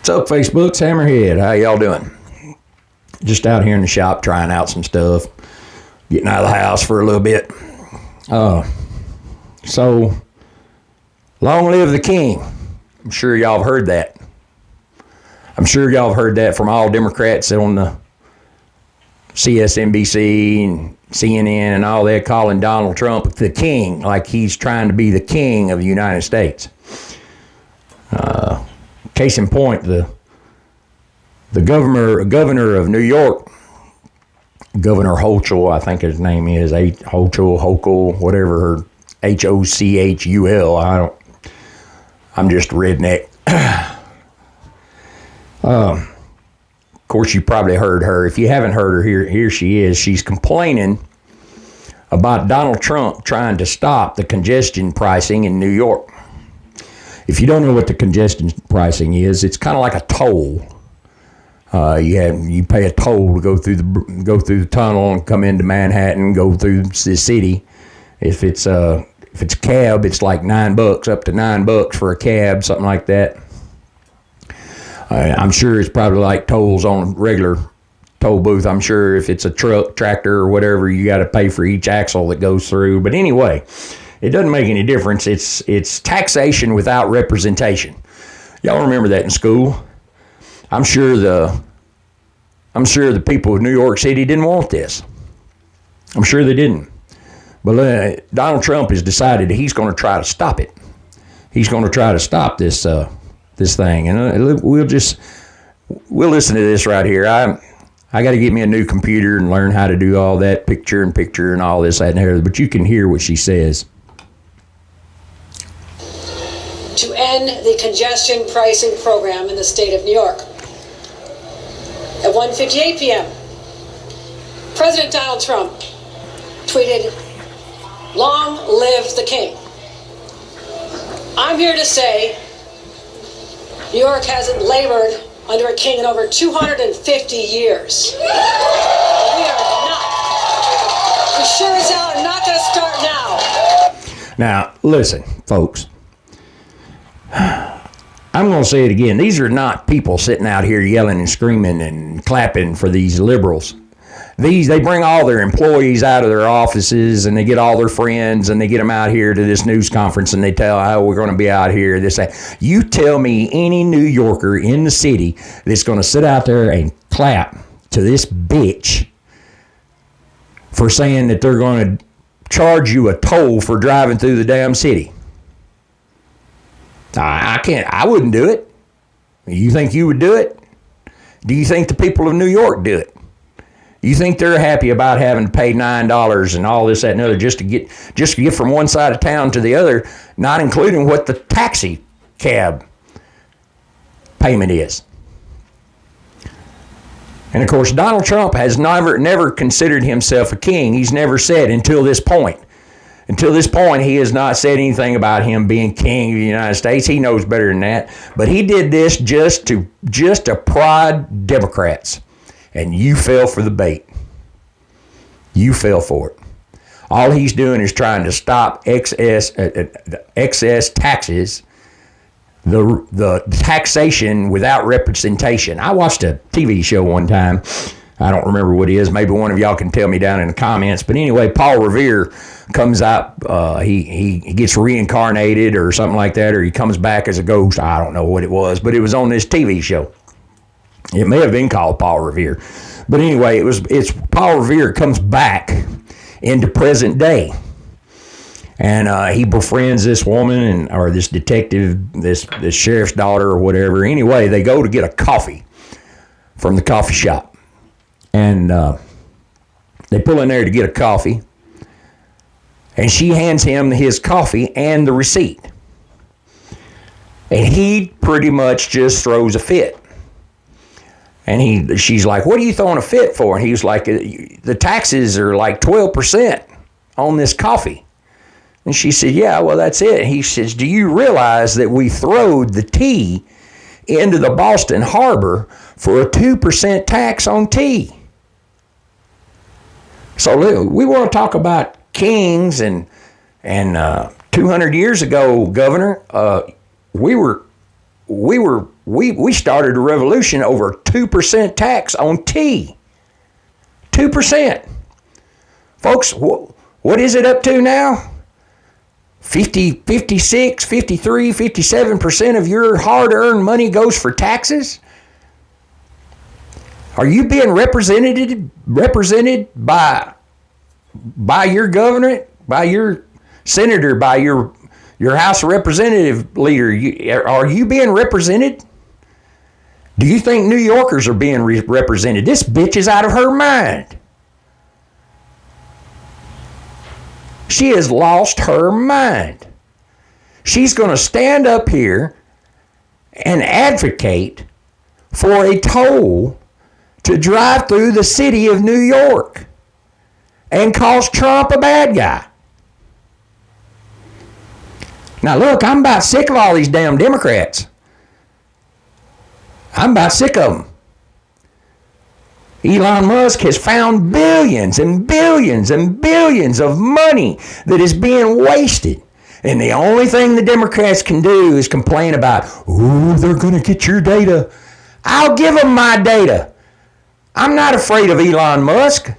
What's up, Facebook's Hammerhead? How y'all doing? Just out here in the shop trying out some stuff, getting out of the house for a little bit. So, long live the king. I'm sure y'all have heard that. I'm sure y'all have heard that from all Democrats on the CSNBC and CNN and all that, calling Donald Trump the king, like he's trying to be the king of the United States. Case in point, the governor of New York, Governor Hochul, I think his name is Hochul, whatever, Hochul. I'm just redneck. Of course, you probably heard her. If you haven't heard her, here she is. She's complaining about Donald Trump trying to stop the congestion pricing in New York. If you don't know what the congestion pricing is, it's kind of like a toll. You pay a toll to go through the tunnel and come into Manhattan, go through the city. If it's a cab, it's like $9, up to $9 for a cab, something like that. I'm sure it's probably like tolls on a regular toll booth. I'm sure if it's a truck, tractor, or whatever, you got to pay for each axle that goes through. But anyway, it doesn't make any difference. It's taxation without representation. Y'all remember that in school? I'm sure the people of New York City didn't want this. I'm sure they didn't. But Donald Trump has decided that he's going to try to stop it. He's going to try to stop this thing, and we'll listen to this right here. I got to get me a new computer and learn how to do all that picture and all this, that, and everything. But you can hear what she says. To end the congestion pricing program in the state of New York. At 1:58 p.m., President Donald Trump tweeted, "Long live the king." I'm here to say New York hasn't labored under a king in over 250 years. We sure as hell are not going to start now. Now, listen, folks. I'm going to say it again. These are not people sitting out here yelling and screaming and clapping for these liberals. They bring all their employees out of their offices, and they get all their friends, and they get them out here to this news conference, and they tell, "Oh, we're going to be out here." You tell me any New Yorker in the city that's going to sit out there and clap to this bitch for saying that they're going to charge you a toll for driving through the damn city. I can't. I wouldn't do it. You think you would do it? Do you think the people of New York do it? You think they're happy about having to pay $9 and all this, that, and other just to get from one side of town to the other, not including what the taxi cab payment is? And of course, Donald Trump has never considered himself a king. He's never said until this point. Until this point, he has not said anything about him being king of the United States. He knows better than that. But he did this just to prod Democrats. And you fell for the bait. You fell for it. All he's doing is trying to stop excess taxes, the taxation without representation. I watched a TV show one time. I don't remember what it is. Maybe one of y'all can tell me down in the comments. But anyway, Paul Revere comes out. He gets reincarnated or something like that, or he comes back as a ghost. I don't know what it was, but it was on this TV show. It may have been called Paul Revere. But anyway, it's Paul Revere comes back into present day. And he befriends this woman or this detective, this sheriff's daughter or whatever. Anyway, they go to get a coffee from the coffee shop. And they pull in there to get a coffee. And she hands him his coffee and the receipt. And he pretty much just throws a fit. And she's like, "What are you throwing a fit for?" And he was like, "The taxes are like 12% on this coffee." And she said, "Yeah, well, that's it." And he says, "Do you realize that we throwed the tea into the Boston Harbor for a 2% tax on tea?" So we want to talk about kings and 200 years ago, Governor, we were we started a revolution over 2% tax on tea. 2%. Folks, what is it up to now? 50, 56, 53, 57% of your hard-earned money goes for taxes? Are you being represented by your governor, by your senator, by your House of Representative leader? Are you being represented? Do you think New Yorkers are being represented? This bitch is out of her mind. She has lost her mind. She's going to stand up here and advocate for a toll to drive through the city of New York and calls Trump a bad guy. Now look, I'm about sick of all these damn Democrats. I'm about sick of them. Elon Musk has found billions and billions and billions of money that is being wasted. And the only thing the Democrats can do is complain about, oh, they're going to get your data. I'll give them my data. I'm not afraid of Elon Musk.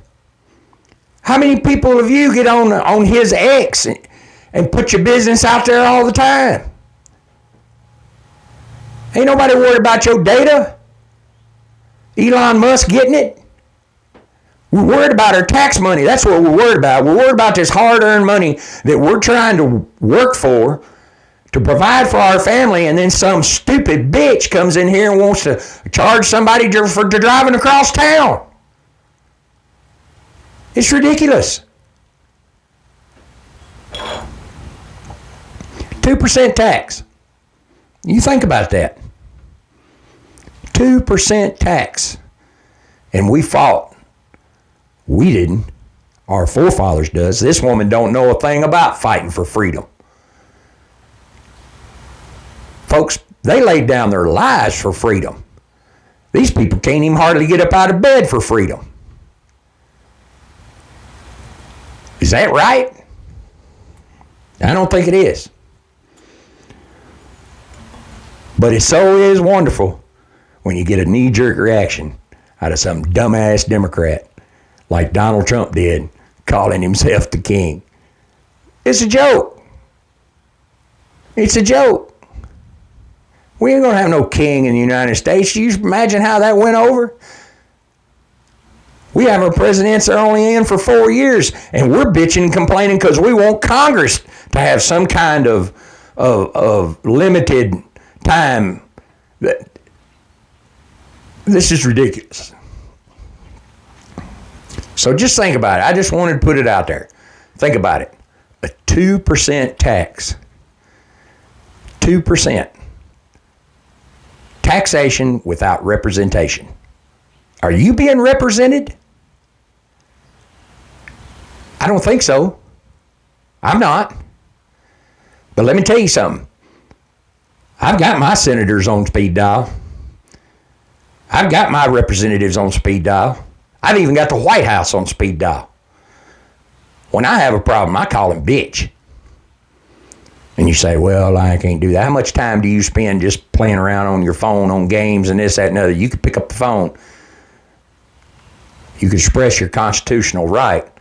How many people of you get on his X and put your business out there all the time? Ain't nobody worried about your data. Elon Musk getting it? We're worried about our tax money. That's what we're worried about. We're worried about this hard-earned money that we're trying to work for to provide for our family, and then some stupid bitch comes in here and wants to charge somebody for driving across town. It's ridiculous. 2% tax. You think about that. 2% tax. And we fought. We didn't. Our forefathers does. This woman don't know a thing about fighting for freedom. Folks, they laid down their lives for freedom. These people can't even hardly get up out of bed for freedom. Is that right? I don't think it is. But it so is wonderful when you get a knee-jerk reaction out of some dumbass Democrat like Donald Trump did, calling himself the king. It's a joke. It's a joke. We ain't gonna have no king in the United States. You imagine how that went over? We have our presidents that are only in for 4 years, and we're bitching and complaining because we want Congress to have some kind of limited time. This is ridiculous. So just think about it. I just wanted to put it out there. Think about it. A 2% tax. 2%. Taxation without representation. Are you being represented? I don't think so. I'm not. But let me tell you something. I've got my senators on speed dial. I've got my representatives on speed dial. I've even got the White House on speed dial. When I have a problem, I call him bitch. And you say, well, I can't do that. How much time do you spend just playing around on your phone, on games and this, that, and other? You could pick up the phone. You could express your constitutional right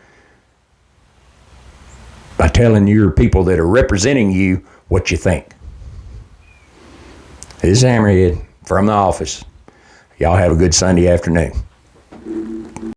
by telling your people that are representing you what you think. This is Hammerhead from the office. Y'all have a good Sunday afternoon.